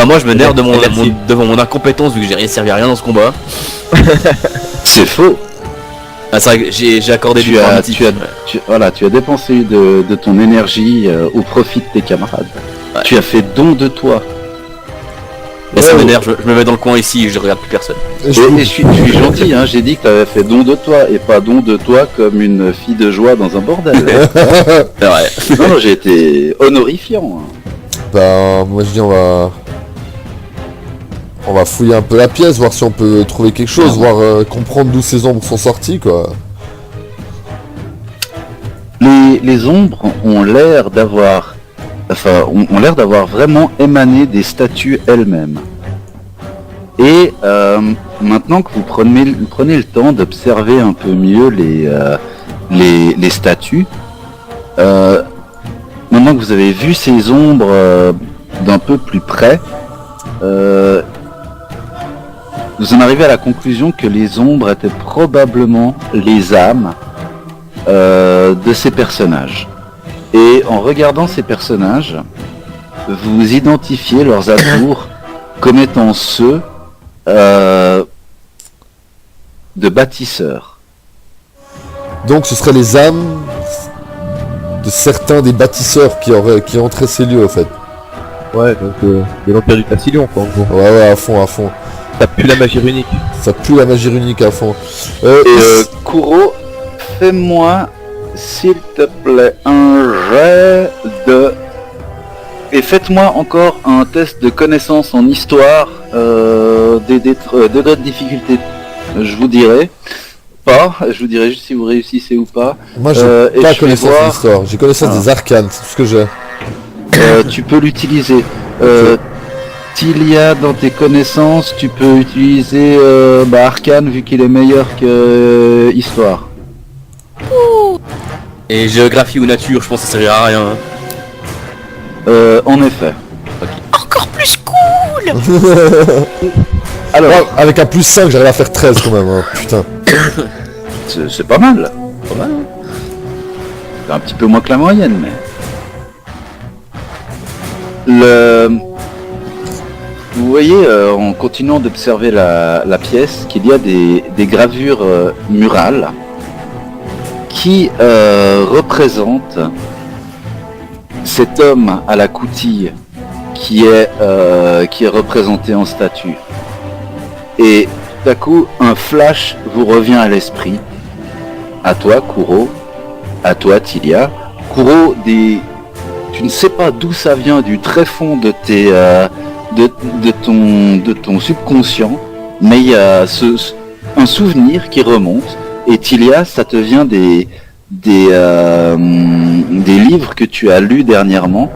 Bah moi je me nerve Merci. devant mon incompétence vu que j'ai rien servi à rien dans ce combat. C'est faux. Ah c'est vrai que j'ai accordé du dramatique. Tu as dépensé de ton énergie au profit de tes camarades. Ouais. Tu as fait don de toi. Et ça m'énerve, je me mets dans le coin ici et je regarde plus personne. Et je suis gentil, hein, j'ai dit que tu avais fait don de toi et pas don de toi comme une fille de joie dans un bordel. C'est vrai. Non, j'ai été honorifiant. Bah, moi je dis on va fouiller un peu la pièce, voir si on peut trouver quelque chose, voir comprendre d'où ces ombres sont sorties, quoi. Les ombres ont l'air d'avoir vraiment émané des statues elles-mêmes. Et maintenant que vous prenez le temps d'observer un peu mieux les statues, maintenant que vous avez vu ces ombres d'un peu plus près, vous en arrivez à la conclusion que les ombres étaient probablement les âmes de ces personnages. Et en regardant ces personnages, vous identifiez leurs atours comme étant ceux de bâtisseurs. Donc ce seraient les âmes de certains des bâtisseurs qui entraient ces lieux, en fait. Ouais, donc de l'Empire du Tassilion, quoi, en gros. Ouais, à fond. Ça pue la magie runique. Ça pue la magie runique à fond. Kuro, fais-moi, s'il te plaît, un jet de... Et faites-moi encore un test de connaissance en histoire, des degrés de difficulté, je vous dirai. Je vous dirai juste si vous réussissez ou pas. Moi j'ai pas connaissance de l'histoire, j'ai connaissance des arcanes, c'est tout ce que j'ai. Tu peux l'utiliser. Tilia, dans tes connaissances, tu peux utiliser Arcane vu qu'il est meilleur que Histoire. Et géographie ou nature, je pense que ça servira à rien. En effet. Encore plus cool. Alors, Ouais, avec un plus 5 j'arrive à faire 13 quand même, hein. Putain. c'est pas mal. Pas mal. Hein. C'est un petit peu moins que la moyenne, mais... Vous voyez, en continuant d'observer la pièce, qu'il y a des gravures murales qui représentent cet homme à la coutille qui est représenté en statue. Et tout à coup, un flash vous revient à l'esprit. À toi, Kuro. À toi, Tilia. Kuro, tu ne sais pas d'où ça vient, du tréfond de tes... de ton subconscient, mais il y a un souvenir qui remonte, et Tilia, ça te vient des livres que tu as lus dernièrement.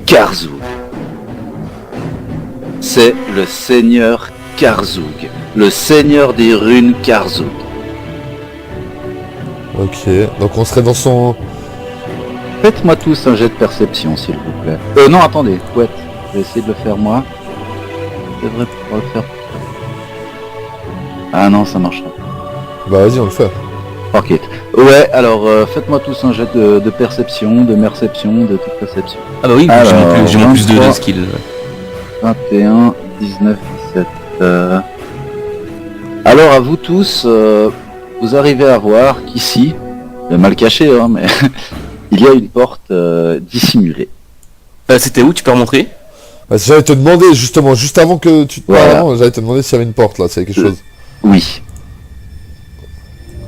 Karzug. C'est le seigneur Karzug, le seigneur des runes Karzug. Ok, donc on serait dans son... Faites-moi tous un jet de perception, s'il vous plaît. Non, attendez, ouais. Je vais essayer de le faire moi. Je devrais pouvoir le faire. Ah non, ça marche pas. Bah vas-y, on le fait. Ok. Ouais, alors faites-moi tous un jet de perception, de merception, de toute perception. Ah bah oui, Alors, j'ai mon plus de 23. skill. 21, 19, 17. Alors à vous tous, vous arrivez à voir qu'ici, mal caché, hein, mais il y a une porte dissimulée. C'était où, tu peux remontrer? Bah, j'allais te demander justement, juste avant que tu te Voilà. parles, j'allais te demander s'il y avait une porte là, s'il y avait quelque chose. Oui.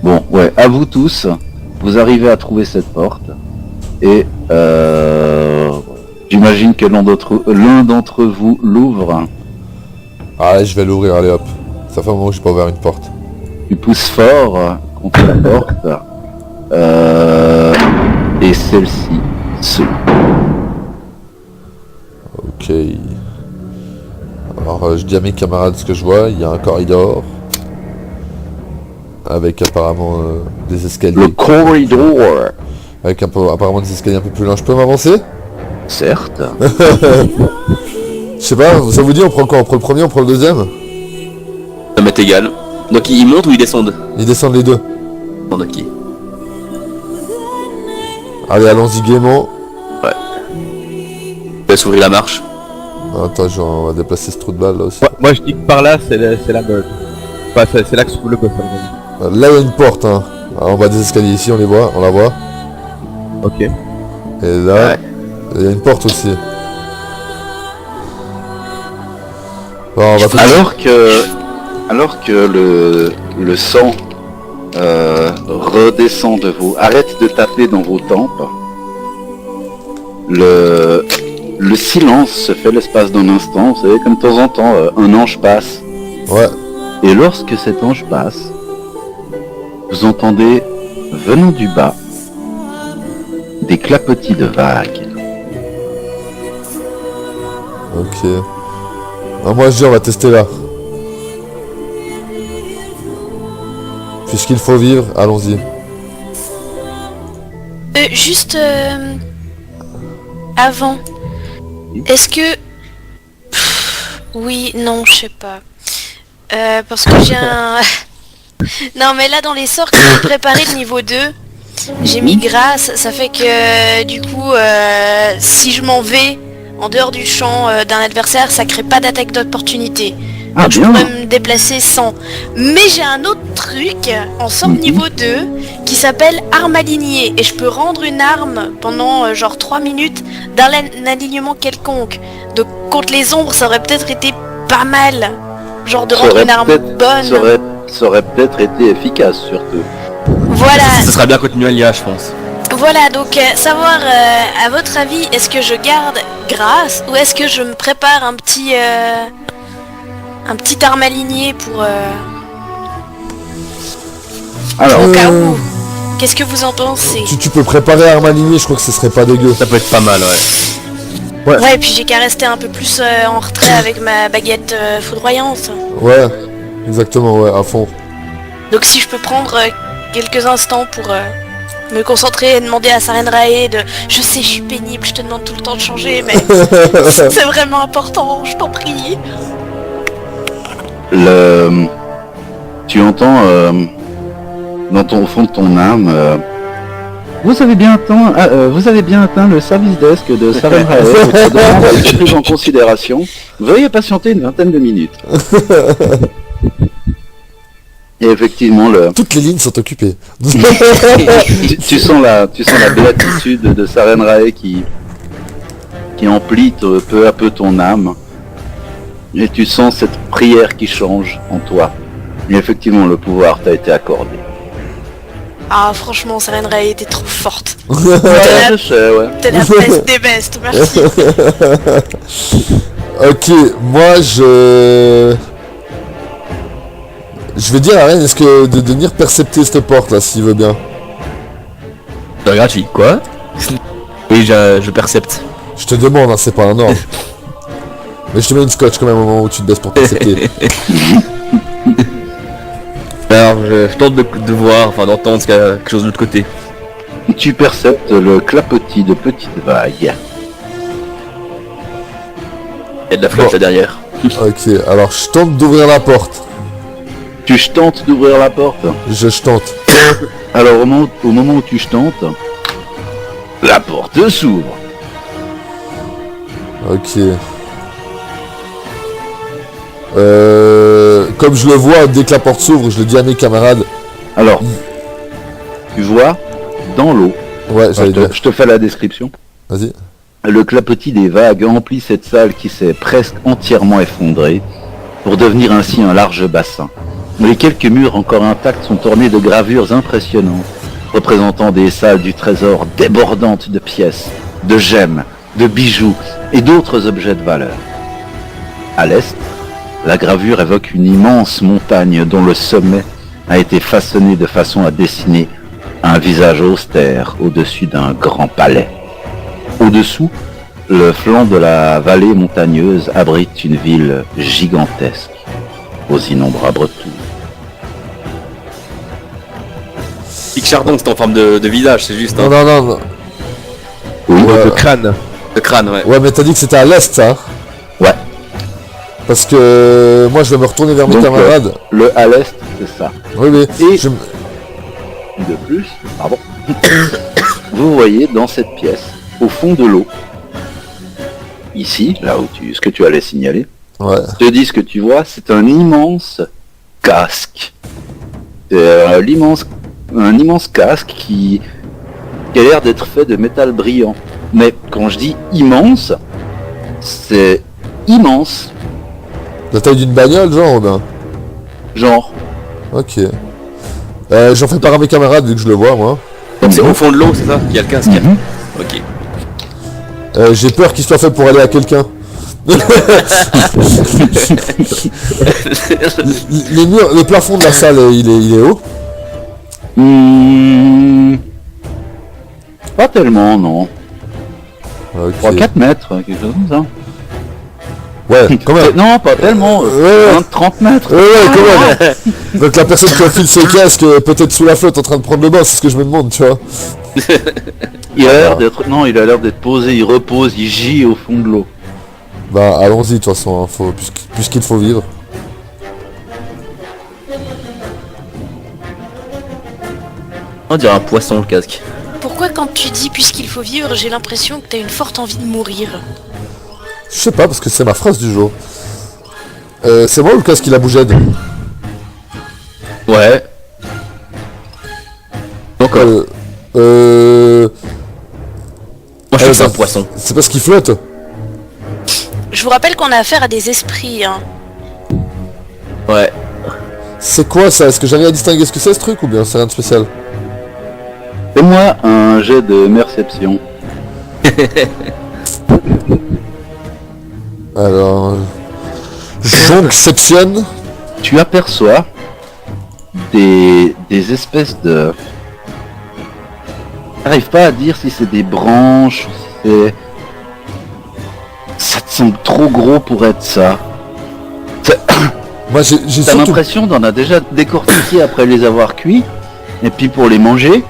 Bon, ouais, à vous tous, vous arrivez à trouver cette porte. Et j'imagine que l'un d'entre vous l'ouvre. Allez, je vais l'ouvrir, allez hop. Ça fait un moment que j'ai pas ouvert une porte. Tu pousses fort contre la porte. Et celle-ci s'ouvre. Ok. Alors je dis à mes camarades ce que je vois, il y a un corridor. Avec apparemment des escaliers. Le corridor. Avec apparemment des escaliers un peu plus loin. Je peux m'avancer? Certes. Je sais pas, ça vous dit on prend quoi? On prend le premier, on prend le deuxième? Ça m'est égal. Donc ils montent ou ils descendent? Ils descendent les deux. Non, ok. Allez, allons-y gaiement. Je laisse ouvrir la marche. Attends, on va déplacer ce trou de balle là aussi. Moi je dis que par là c'est la meule. Enfin c'est là que se trouve le boss. Là il y a une porte hein. Alors, en bas des escaliers ici on la voit. Ok. Et là, il y a une porte aussi. Bon, on va Alors que le sang redescend de vous, arrête de taper dans vos tempes, le silence se fait l'espace d'un instant, vous savez, comme de temps en temps, un ange passe. Ouais. Et lorsque cet ange passe, vous entendez, venant du bas, des clapotis de vagues. Ok. Ah, moi je dis on va tester là. Puisqu'il faut vivre, allons-y. Juste avant, est-ce que... Oui, non, je sais pas. Parce que j'ai un... Non mais là dans les sorts que j'ai préparé de niveau 2, j'ai mis grâce, ça fait que du coup si je m'en vais en dehors du champ d'un adversaire, ça crée pas d'attaque d'opportunité. Ah, Donc je bien. pourrais me déplacer sans. Mais j'ai un autre truc en sort niveau 2 qui s'appelle arme alignée et je peux rendre une arme pendant genre 3 minutes d'un alignement quelconque. Donc contre les ombres ça aurait peut-être été pas mal. Genre de Ça rendre aurait une arme peut-être- bonne. Ça aurait peut-être été efficace surtout. Voilà, Ça serait bien continuer à l'IA, je pense. voilà, donc savoir à votre avis, est-ce que je garde grâce ou est-ce que je me prépare un petit arme alignée pour Alors, au cas où. Qu'est-ce que vous en pensez? Tu peux préparer arme alignée, je crois que ce serait pas dégueu. Ça peut être pas mal, ouais. Ouais, et puis j'ai qu'à rester un peu plus en retrait avec ma baguette foudroyante. Ouais, exactement, ouais, à fond. Donc si je peux prendre quelques instants pour me concentrer et demander à Saren Rae de... Je sais, je suis pénible, je te demande tout le temps de changer, mais c'est vraiment important, je t'en prie. tu entends au fond de ton âme, vous avez bien atteint le service desk de Saren Rae. Votre demande a été prise en considération. Veuillez patienter une vingtaine de minutes. Et effectivement, Toutes les lignes sont occupées. tu sens la béatitude de Saren Rae qui emplit peu à peu ton âme. Et tu sens cette prière qui change en toi. Et effectivement, le pouvoir t'a été accordé. Ah franchement, Saren Rae était trop forte. Ouais, je sais, ouais. T'es la best des bestes, merci. Ok, moi je vais dire à Rennes, est-ce que de venir percepter cette porte là, s'il veut bien. C'est gratuit, quoi? Oui, je percepte. Je te demande, hein, c'est pas un ordre. Mais je te mets une scotch quand même au moment où tu te baisses pour percepter. Alors, je tente de voir, enfin d'entendre qu'il y a quelque chose de l'autre côté. Tu perceptes le clapotis de petites vagues. Il y a de la flotte Bon. là derrière. Ok, alors je tente d'ouvrir la porte. Tu tentes d'ouvrir la porte. Je tente. Alors au moment où tu tentes, la porte s'ouvre. Ok. Comme je le vois, dès que la porte s'ouvre, je le dis à mes camarades. Alors, tu vois, dans l'eau, Ouais, j'allais dire. je te fais la description. Vas-y. Le clapotis des vagues emplit cette salle qui s'est presque entièrement effondrée pour devenir ainsi un large bassin. Les quelques murs encore intacts sont ornés de gravures impressionnantes, représentant des salles du trésor débordantes de pièces, de gemmes, de bijoux et d'autres objets de valeur. À l'est, la gravure évoque une immense montagne dont le sommet a été façonné de façon à dessiner un visage austère au-dessus d'un grand palais. Au-dessous, le flanc de la vallée montagneuse abrite une ville gigantesque aux innombrables tours. Pic Chardon, c'est en forme de visage, c'est juste, Non, hein. non. Oui, Ouais. Le crâne. De crâne, ouais. Ouais, mais t'as dit que c'était à l'est, ça. ouais. Parce que moi, je vais me retourner vers mes Donc, camarades. Le à l'est, c'est ça. Oui, oui. Et- Je... De plus, pardon, vous voyez dans cette pièce, au fond de l'eau, ici, là où ce que tu allais signaler, Ouais. je te dis ce que tu vois, c'est un immense casque. C'est un immense casque qui a l'air d'être fait de métal brillant. Mais quand je dis immense, c'est immense, La taille d'une bagnole, genre, ou bien? genre. Ok. J'en fais part à mes camarades vu que je le vois, moi. Donc c'est au fond de l'eau, c'est ça? Il y a le casque. Mhm. Ok. J'ai peur qu'il soit fait pour aller à quelqu'un. Les murs, le plafond de la salle, il est haut. Pas tellement, non. Ok. 3-4 mètres, quelque chose comme ça. Ouais, quand même. Non, pas tellement. Ouais. 30 mètres. Ouais, quand même. Donc la personne qui enfile ce casque, peut-être sous la flotte en train de prendre le bain, c'est ce que je me demande, tu vois. Il a l'air d'être. Non, il a l'air d'être posé, il repose, il gît au fond de l'eau. Bah, allons-y, de toute façon, hein, puisqu'il faut vivre. On dirait un poisson le casque. Pourquoi quand tu dis puisqu'il faut vivre, j'ai l'impression que t'as une forte envie de mourir? Je sais pas, parce que c'est ma phrase du jour. C'est moi ou le casque qui la bougette? Ouais. Encore. Moi Moi je trouve que c'est un poisson. C'est parce qu'il flotte. Je vous rappelle qu'on a affaire à des esprits, hein. Ouais. C'est quoi ça? Est-ce que j'arrive à distinguer ce que c'est ce truc ou bien c'est rien de spécial? Fais-moi un jet de merception. Alors... Joncception. Tu aperçois des espèces de... J'arrive pas à dire si c'est des branches, si c'est... Ça te semble trop gros pour être ça. Moi j'ai T'as surtout... l'impression d'en a déjà décortiqué après les avoir cuits. Et puis pour les manger,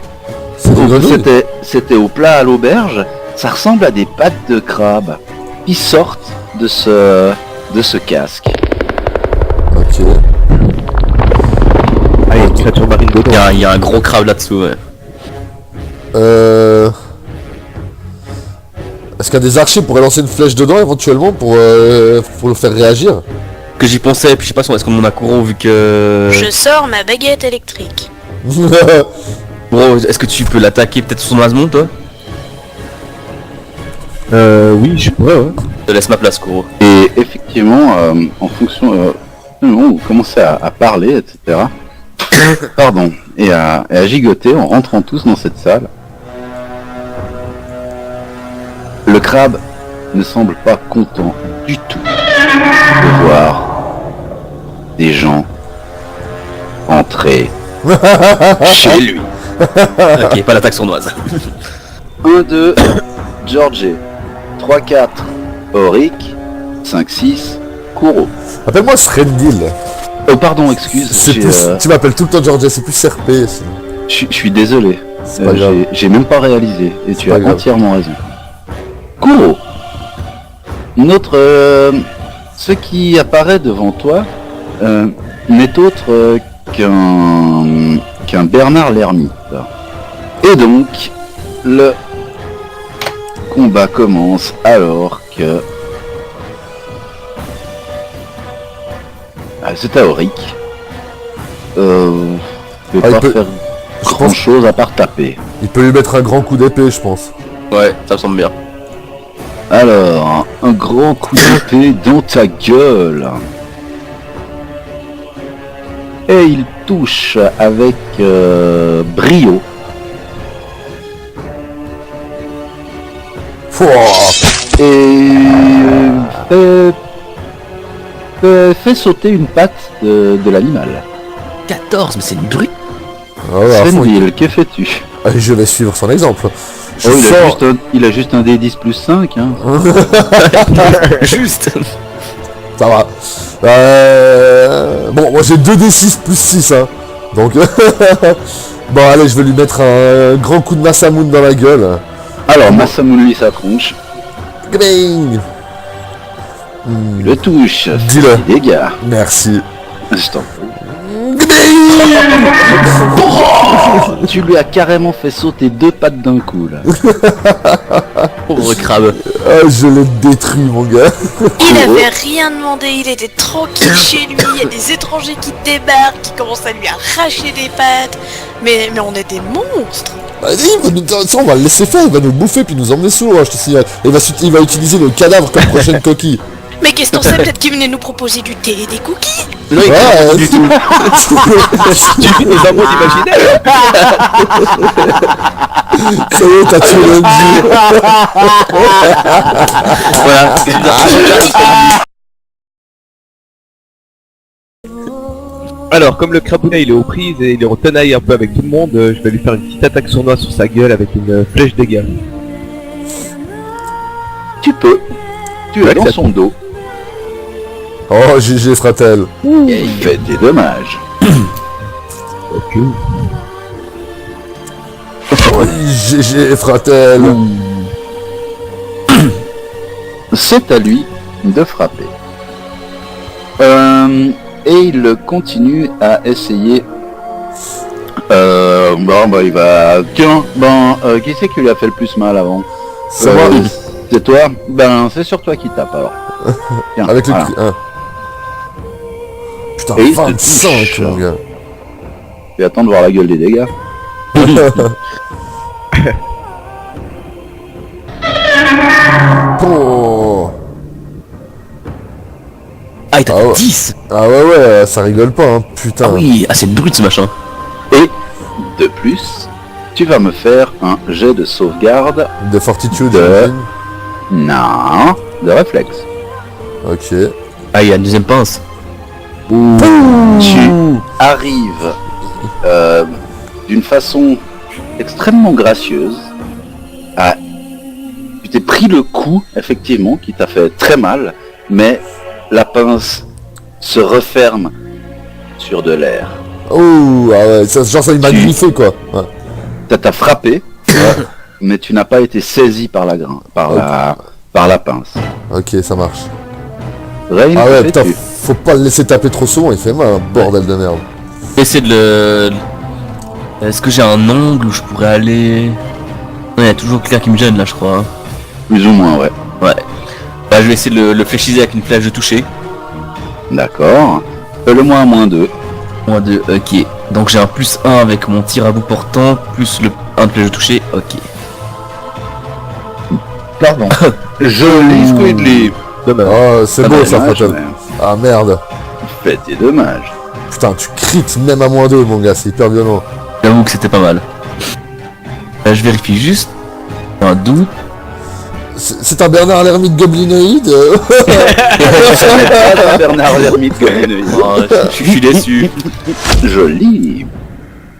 C'est des grenouilles. c'était au plat à l'auberge. Ça ressemble à des pattes de crabe qui sortent de ce casque. Ok. Ah, il y a une créature marine dedans. Il y a un gros crabe là-dessous, ouais. Est-ce qu'il y a des archers pourraient lancer une flèche dedans éventuellement pour le faire réagir? Que j'y pensais, puis je sais pas si est-ce qu'on en a courant vu que... Je sors ma baguette électrique. Bro, est-ce que tu peux l'attaquer peut-être sur son asmon, toi? Oui, je pourrais, ouais. Je te laisse ma place, Kuro. Et effectivement, en fonction du moment où vous commencez à parler, etc. Pardon, et à gigoter en rentrant tous dans cette salle. Le crabe ne semble pas content du tout de voir des gens entrer chez lui. Ok, pas l'attaque sournoise. 1, 2, George. 3, 4, Auric. 5, 6, Kuro. Appelle-moi Srendil. Oh pardon, excuse, C'est plus... Tu m'appelles tout le temps Georgia, c'est plus RP. je suis désolé. C'est pas grave. J'ai même pas réalisé, et tu pas as grave. entièrement raison. Kuro. Notre... ce qui apparaît devant toi n'est autre qu'un Bernard l'ermite. Et donc, le combat commence alors que... c'est à Auric. Ne peut Ah, il pas peut- faire Je grand pense chose à part taper. qu'il peut lui mettre un grand coup d'épée, je pense. Ouais, ça me semble bien. Alors, un grand coup d'épée dans ta gueule. Et il touche avec brio. Pouah. Et fait sauter une patte de l'animal. 14, mais c'est une brute. Ah ouais, à fond, Svenville, que fais-tu? Allez, je vais suivre son exemple. Je Oh, sors... il a juste un D10 plus 5. Hein. Juste. Ça va. Bon, moi j'ai 2d6 plus 6, hein. Donc... bon, allez, je vais lui mettre un grand coup de Masamoun dans la gueule. Alors, Masamune lui sa tronche. Gbing. Le touche. Dis-le. Des dégâts. Merci. Je t'en prie. Tu lui as carrément fait sauter 2 pattes d'un coup là. Pauvre crabe. Ah, je l'ai détruit, mon gars. Il avait rien demandé, il était tranquille chez lui, il y a des étrangers qui débarquent, qui commencent à lui arracher des pattes. Mais on est des monstres. Vas-y, on va le laisser faire, il va nous bouffer puis nous emmener sous l'eau, je te signale. Il va utiliser le cadavre comme prochaine coquille. Mais qu'est-ce qu'on sait, peut-être qu'il venait nous proposer du thé et des cookies. Non, il Ouais, du tout. Tu vis dans un monde imaginaire. Ça y est, t'as tué le MJ. Voilà. Alors, comme le crabounet il est aux prises et il est en tenaille un peu avec tout le monde, je vais lui faire une petite attaque sournoise sur sa gueule avec une flèche dégâts. Tu peux. Tu es dans son dos. Oh, GG, Fratel. Et il fait des dommages. Ok. Oh, GG, Fratel. C'est à lui de frapper. Et il continue à essayer. Il va. Tiens, qui c'est qui lui a fait le plus mal avant? C'est moi. C'est toi? C'est sur toi qui tape alors. Tiens, Avec le voilà. cri. Hein. Putain, Et il te 25, touche. mon gars. Tu attends de voir la gueule des dégâts. Oh. Ah, il t'a Ah ouais. 10. Ah ouais, ça rigole pas, hein. Putain. Ah oui, ah c'est brut ce machin. Et de plus, tu vas me faire un jet de sauvegarde. De fortitude, De- j'imagine. Non, de réflexe. Ok. Ah, il y a une deuxième pince. Tu arrives d'une façon extrêmement gracieuse à... Tu t'es pris le coup, effectivement, qui t'a fait très mal, mais la pince se referme sur de l'air. Oh, ah ouais, genre ça il m'a griffé, quoi. Ouais. Ça t'a frappé, mais tu n'as pas été saisi par la par la pince. Ok, ça marche. Rain, Ah ouais, que putain, fais-tu? faut pas le laisser taper trop souvent, il fait mal, un bordel de merde. Essayer de le... Est-ce que j'ai un ongle où je pourrais aller... Non, il y a toujours Claire qui me gêne là, je crois. Hein. Plus ou moins, ouais. Ouais. Bah, je vais essayer de le fléchiser avec une flèche de toucher. D'accord. Fais-le-moi à -2. Moins 2, ok. Donc j'ai un +1 avec mon tir à bout portant, plus le 1 de flèche de toucher, ok. Pardon. Joli Squidly. Dommage. Ah, c'est Pas beau ça, dommage, Fatal. mais Ah merde. fais tes dommages. Putain, tu crites même à -2, mon gars, c'est hyper violent. J'avoue que c'était pas mal. Là, je vérifie juste. Un doute. C'est un Bernard l'ermite goblinoïde Ah, Bernard l'ermite Goblinoïde. Oh, je suis déçu. Joli.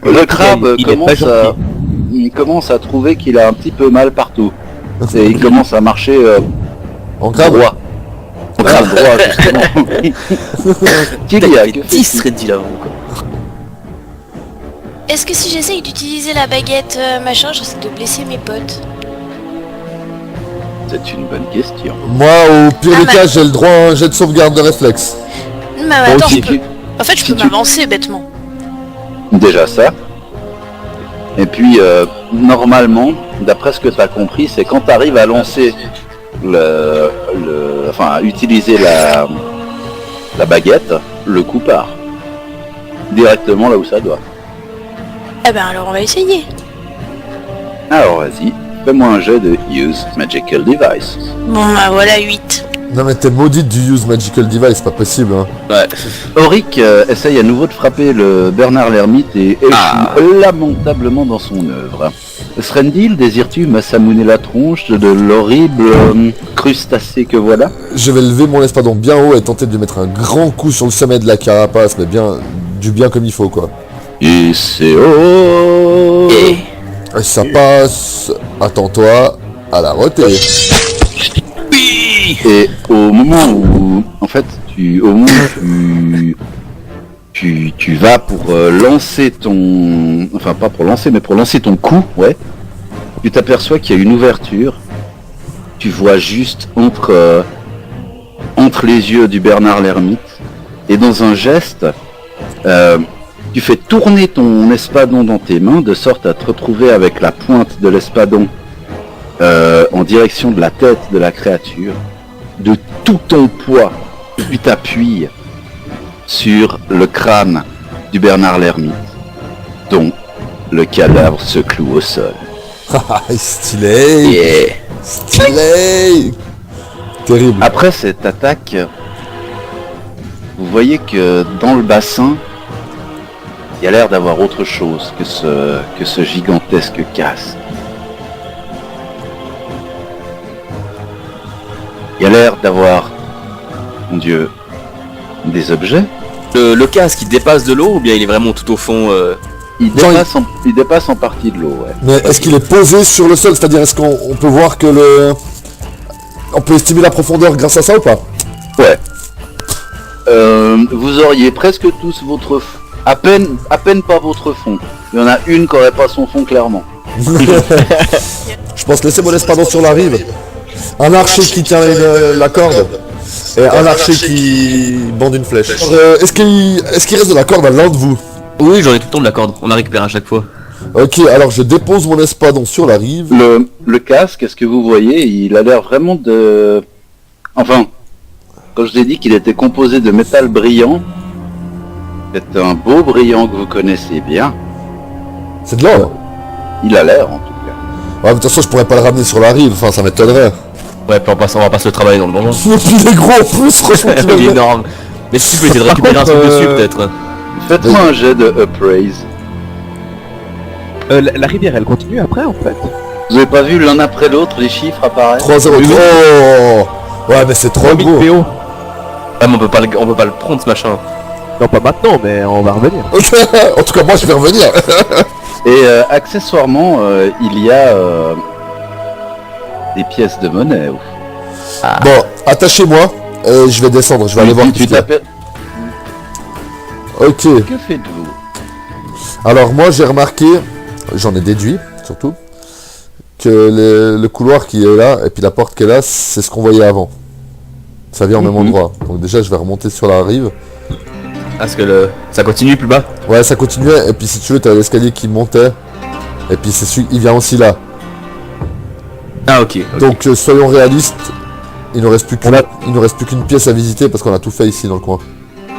Le crabe il est pas gentil. il commence à trouver qu'il a un petit peu mal partout. Et il commence à marcher En crabe. droit. Au crabe droit, justement. Qu'il y a, que 10 serait dit là. Est-ce que si j'essaye d'utiliser la baguette machin, je risque de blesser mes potes? C'est une bonne question. Moi, au pire Ah, des mais- cas, j'ai le droit à un jet de sauvegarde de réflexe. Mais attends, si je peux... tu- En fait, je si peux tu- m'avancer bêtement. Déjà ça. Et puis, normalement, d'après ce que tu as compris, c'est quand tu arrives à lancer enfin, à utiliser la baguette, le coup part. Directement là où ça doit. Eh ben alors on va essayer. Alors vas-y, fais-moi un jet de Use Magical Device. Bon bah voilà 8. Non mais t'es maudite du use magical device, pas possible, hein. Ouais. Auric essaye à nouveau de frapper le Bernard l'ermite et échoue lamentablement dans son œuvre. Srendil, désires-tu m'assommer la tronche de l'horrible crustacé que voilà? Je vais lever mon espadon bien haut et tenter de lui mettre un grand coup sur le sommet de la carapace, mais bien comme il faut, quoi. Et c'est haut. Et ça passe. Attends-toi à la rotée. Et au moment où, en fait, tu vas pour lancer ton, enfin pas pour lancer, mais pour lancer ton coup, ouais, tu t'aperçois qu'il y a une ouverture. Tu vois juste entre les yeux du Bernard l'ermite, et dans un geste, tu fais tourner ton espadon dans tes mains de sorte à te retrouver avec la pointe de l'espadon en direction de la tête de la créature. De tout ton poids, tu t'appuies sur le crâne du Bernard l'ermite, dont le cadavre se cloue au sol. Ah, stylé. Yeah. Stylé. Terrible. Après cette attaque, vous voyez que dans le bassin, il y a l'air d'avoir autre chose que ce gigantesque casque. Il y a l'air d'avoir, mon Dieu, des objets. Le casque il dépasse de l'eau ou bien il est vraiment tout au fond Il dépasse en partie de l'eau, ouais. Mais est-ce qu'il est posé sur le sol? C'est-à-dire, est-ce qu'on peut voir que le... On peut estimer la profondeur grâce à ça ou pas? Ouais. Vous auriez presque tous votre... À peine pas votre fond. Il y en a une qui aurait pas son fond clairement. Je pense laisser mon espadon sur la rive. Un archer qui tient la corde. Et un archer qui bande une flèche. Est-ce qu'il reste de la corde à l'un de vous? Oui, j'en ai tout le temps de la corde, on la récupère à chaque fois. Ok, alors je dépose mon espadon sur la rive. Le casque, est-ce que vous voyez, il a l'air vraiment de... Enfin, quand je vous ai dit qu'il était composé de métal brillant, c'est un beau brillant que vous connaissez bien. C'est de l'or. Il a l'air en tout cas. Ouais, mais de toute façon je pourrais pas le ramener sur la rive, enfin ça m'étonnerait. Ouais, puis on va pas se le travailler dans le donjon. Et puis il est gros en plus, franchement tu Il est l'as- énorme. Mais si tu peux essayer de récupérer un truc dessus peut-être. Faites-moi un jet de appraise. La rivière elle continue après en fait. Vous avez pas vu l'un après l'autre les chiffres apparaître? 3-0. Oh ouais mais c'est trop 3000 gros. PO. Ouais, mais on peut pas le prendre ce machin. Non pas maintenant mais on va revenir. En tout cas moi je vais revenir. Et accessoirement, il y a des pièces de monnaie. Bon, attachez-moi. Je vais descendre, je vais aller voir Tu ce qu'il y a. t'appelles... Ok. Que faites-vous? Alors moi j'ai remarqué, j'en ai déduit surtout, que le couloir qui est là et puis la porte qui est là, c'est ce qu'on voyait avant. Ça vient au même endroit. Donc déjà je vais remonter sur la rive. Parce que ça continue plus bas. Ouais ça continuait et puis si tu veux t'as l'escalier qui montait. Et puis c'est celui, il vient aussi là. Ah ok. Donc soyons réalistes, il ne reste plus qu'une pièce à visiter parce qu'on a tout fait ici dans le coin.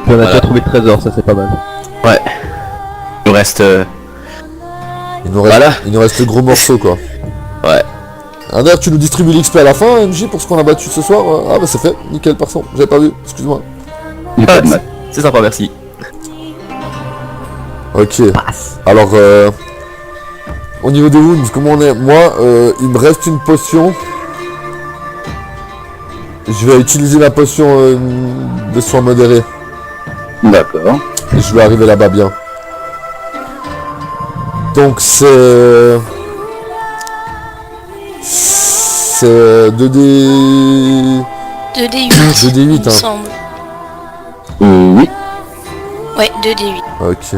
Puis on a déjà trouvé le trésor, ça c'est pas mal. Ouais. Il nous reste... Il nous reste, Voilà. il nous reste le gros morceau quoi. Ouais. Ah, d'ailleurs tu nous distribues l'XP à la fin MJ pour ce qu'on a battu ce soir. Ah bah c'est fait, nickel personne, j'avais pas vu, excuse-moi. Ah, c'est sympa, merci. Ok. Alors au niveau des wounds, comment on est? Moi il me reste une potion. Je vais utiliser la potion de soins modérés. D'accord. Et je vais arriver là-bas bien. Donc c'est 2D... 2D8, 2D8 il me hein. semble. Oui. Ouais, 2D8. Ok.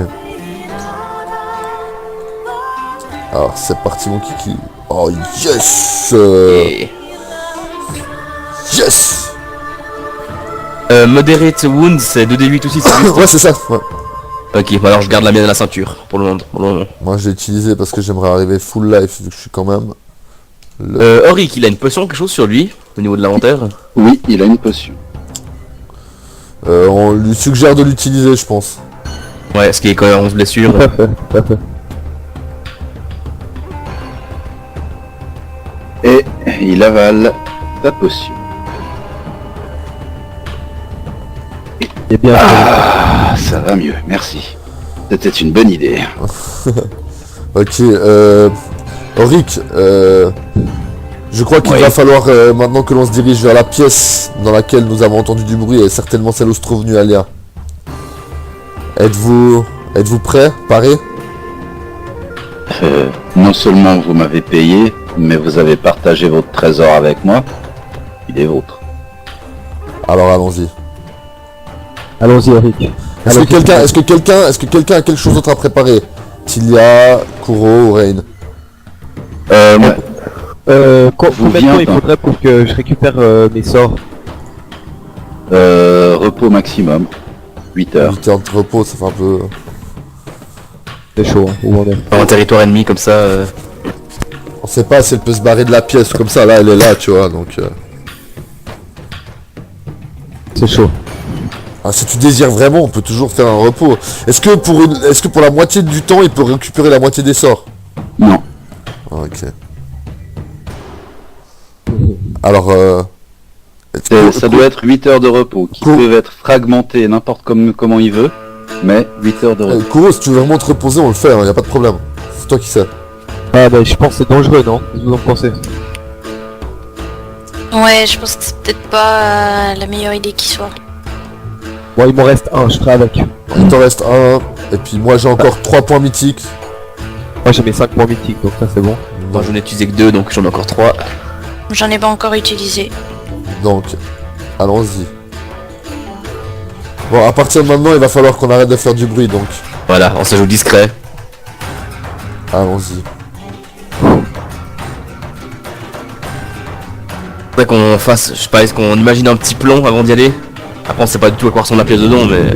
Alors c'est parti mon kiki. Oh yes Et... Yes. Moderate Wounds, c'est 2d8 aussi, c'est juste. Ouais c'est ça, ouais. Ok, bah alors je garde la mienne à la ceinture, pour le moment. Moi je l'ai utilisé parce que j'aimerais arriver full life vu que je suis quand même... Auric, il a une potion, quelque chose sur lui, au niveau de l'inventaire. Oui, il a une potion. On lui suggère de l'utiliser je pense. Ouais, ce qui est quand même 11 blessures. Tout à fait, tout à fait. Et il avale ta potion. Et bien Ah, ça va mieux, merci. C'était une bonne idée. Ok, Auric, je crois qu'il Oui. va falloir maintenant que l'on se dirige vers la pièce dans laquelle nous avons entendu du bruit et certainement celle où se trouve Nualia. Êtes-vous prêts? Parés? Non seulement vous m'avez payé, mais vous avez partagé votre trésor avec moi. Il est vôtre. Alors allons-y. allons-y Eric. Est-ce que quelqu'un a quelque chose d'autre à préparer? Tilia, Kuro ou Rain? Moi, Combien de temps il faudrait pour que je récupère mes sorts? repos maximum. 8 heures. 8 heures de repos, ça fait un peu... C'est chaud, hein, où on est. Dans un territoire ennemi comme ça. sait pas si elle peut se barrer de la pièce comme ça. Là, elle est là, tu vois, donc... C'est chaud. Ah, si tu désires vraiment, on peut toujours faire un repos. Est-ce que pour la moitié du temps, il peut récupérer la moitié des sorts? Non. Ah, ok. Alors, Ça doit être 8 heures de repos, qui peuvent être fragmentés n'importe comment il veut, mais 8 heures de repos. Kuro, si tu veux vraiment te reposer, on le fait, hein, y a pas de problème. C'est toi qui sais. Ah bah je pense que c'est dangereux, non? Qu'est-ce que vous en pensez? Ouais, je pense que c'est peut-être pas la meilleure idée qui soit. Bon, il m'en reste un, je ferai avec. Il t'en reste un, et puis moi j'ai encore 3 points mythiques. Moi j'ai mes 5 points mythiques, donc ça c'est bon. Moi j'en ai utilisé que 2, donc j'en ai encore 3. J'en ai pas encore utilisé. Donc, allons-y. Bon, à partir de maintenant, il va falloir qu'on arrête de faire du bruit, donc Voilà, on se joue discret. allons-y. Faudrait qu'on fasse, je sais pas, est-ce qu'on imagine un petit plan avant d'y aller? Après on sait pas du tout à quoi ressemble la pièce dedans, mais...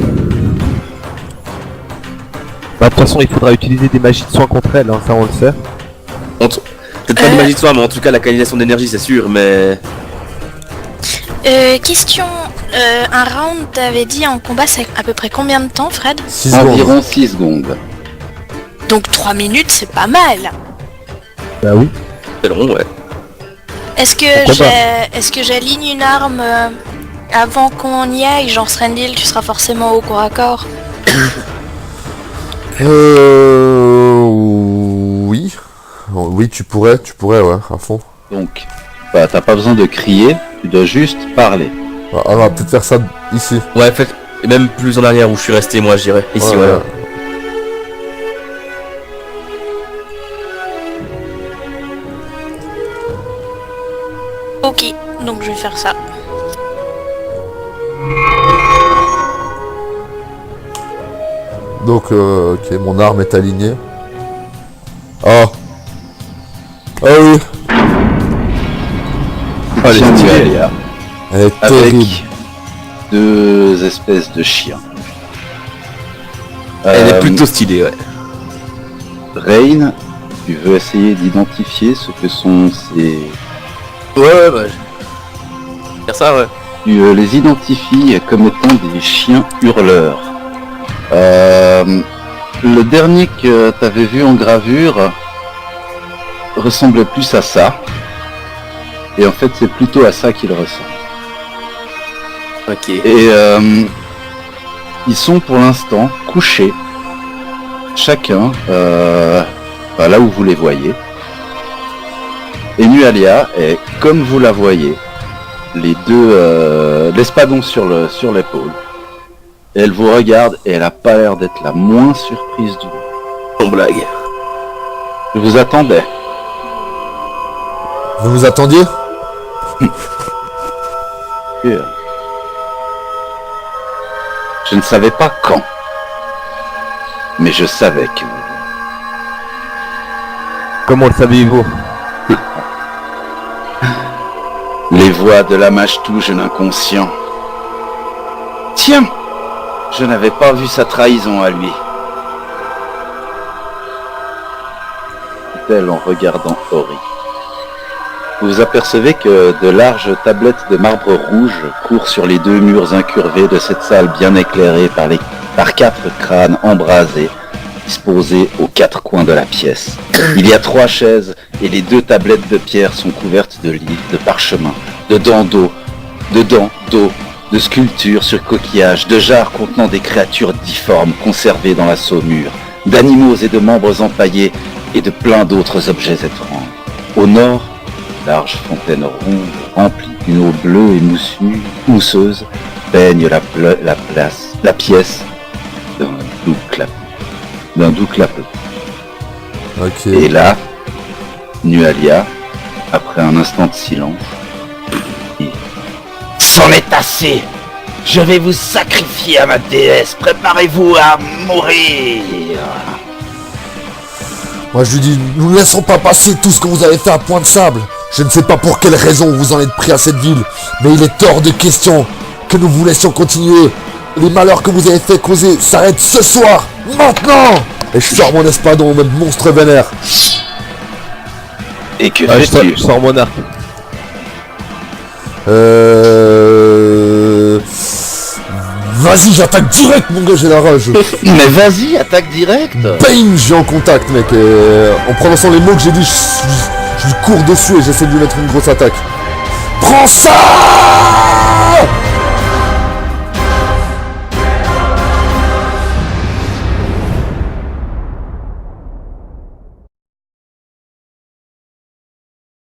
Bah de toute façon il faudra utiliser des magies de soin contre elle, hein, ça on le sait. Peut-être pas de magie de soin, mais en tout cas la canalisation d'énergie c'est sûr, mais... Question, un round t'avais dit en combat c'est à peu près combien de temps, Fred? 6 secondes. Environ 6 secondes. Donc 3 minutes c'est pas mal. Bah oui. C'est long, ouais. Est-ce que j'aligne une arme avant qu'on y aille? Genre Srendil, tu seras forcément au corps à corps. Oui. Oui, tu pourrais, ouais, à fond. Donc, bah, t'as pas besoin de crier, tu dois juste parler. Ah, on va peut-être faire ça ici. Ouais, faites... Et même plus en arrière où je suis resté, moi, je dirais. Ici, Ouais, ouais. ouais. Ok, donc je vais faire ça. Donc, ok, mon arme est alignée. Ah. Ah oui. Allez, c'est stylé. Alia, Elle est avec terrible. 2 espèces de chiens. Elle est plutôt stylée, ouais. Rain, tu veux essayer d'identifier ce que sont ces... Ouais, bah... Faire ça, ouais. Tu les identifies comme étant des chiens hurleurs. Le dernier que t'avais vu en gravure ressemblait plus à ça. Et en fait, c'est plutôt à ça qu'il ressemble. Ok. Et ils sont pour l'instant couchés, chacun là où vous les voyez. Et Nualia est comme vous la voyez, les deux l'espadon sur l'épaule. Et elle vous regarde et elle a pas l'air d'être la moins surprise du monde. Bon blague. Je vous attendais. Vous nous attendiez? Je ne savais pas quand, mais je savais que... Comment le saviez-vous? Les voix de la mage touche l'inconscient. Tiens, je n'avais pas vu sa trahison à lui. Dit-elle en regardant Ori. Vous apercevez que de larges tablettes de marbre rouge courent sur les 2 murs incurvés de cette salle bien éclairée par 4 crânes embrasés, disposés aux 4 coins de la pièce. Il y a 3 chaises et les 2 tablettes de pierre sont couvertes de livres, de parchemins, de dents d'eau, de sculptures sur coquillages, de jarres contenant des créatures difformes conservées dans la saumure, d'animaux et de membres empaillés et de plein d'autres objets étranges. Au nord, large fontaine ronde, remplie d'une eau bleue et mousseuse, baigne la pièce d'un doux clapet. Ok. Et là, Nualia, après un instant de silence, dit « C'en est assez! Je vais vous sacrifier à ma déesse, préparez-vous à mourir !» Moi je lui dis, nous ne laisserons pas passer tout ce que vous avez fait à Point de Sable. Je ne sais pas pour quelle raison vous en êtes pris à cette ville, mais il est hors de question que nous vous laissions continuer. Les malheurs que vous avez fait causer s'arrêtent ce soir, maintenant. Et je sors mon espadon en mode monstre vénère. Et que Ah, fais-tu? je sors mon arc. Vas-y, j'attaque direct, mon gars, j'ai la rage. Mais vas-y, attaque direct. Bang, j'ai en contact, mec. Et en prononçant les mots que j'ai dit, je lui cours dessus et j'essaie de lui mettre une grosse attaque. Prends ça!